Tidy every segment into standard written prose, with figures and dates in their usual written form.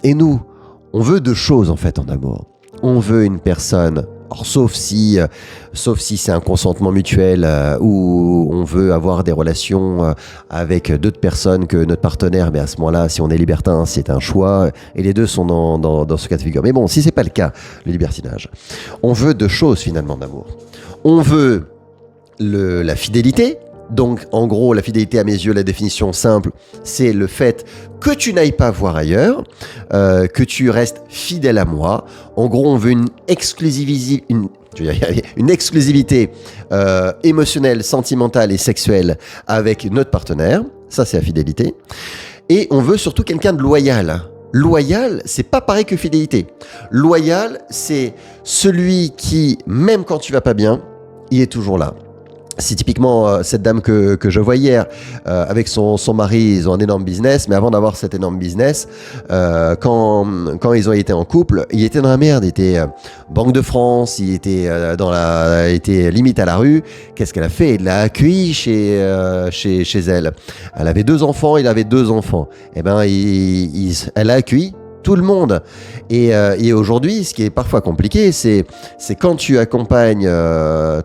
Et nous, on veut deux choses en fait en amour. On veut une personne, alors, sauf si c'est un consentement mutuel où on veut avoir des relations avec d'autres personnes que notre partenaire, mais à ce moment-là, si on est libertin, c'est un choix, et les deux sont dans ce cas de figure. Mais bon, si c'est pas le cas, le libertinage, on veut deux choses finalement d'amour. On veut la fidélité. Donc, en gros, la fidélité, à mes yeux, la définition simple, c'est le fait que tu n'ailles pas voir ailleurs, que tu restes fidèle à moi. En gros, on veut une exclusivité, émotionnelle, sentimentale et sexuelle avec notre partenaire. Ça, c'est la fidélité. Et on veut surtout quelqu'un de loyal. Loyal, c'est pas pareil que fidélité. Loyal, c'est celui qui, même quand tu vas pas bien, il est toujours là. C'est typiquement cette dame que je vois hier avec son mari. Ils ont un énorme business, mais avant d'avoir cet énorme business, quand ils ont été en couple, il était dans la merde. Il était Banque de France, il était il était limite à la rue. Qu'est-ce qu'elle a fait? Il l'a accueilli chez elle. Elle avait 2 enfants, il avait 2 enfants. Eh ben, elle a accueilli tout le monde. Et aujourd'hui, ce qui est parfois compliqué, c'est quand tu accompagnes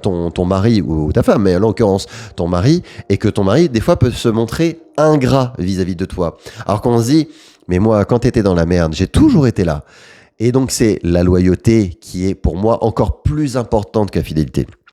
ton mari ou ta femme, mais en l'occurrence ton mari, et que ton mari, des fois, peut se montrer ingrat vis-à-vis de toi. Alors qu'on se dit, mais moi, quand t'étais dans la merde, j'ai toujours été là. Et donc, c'est la loyauté qui est, pour moi, encore plus importante que la fidélité.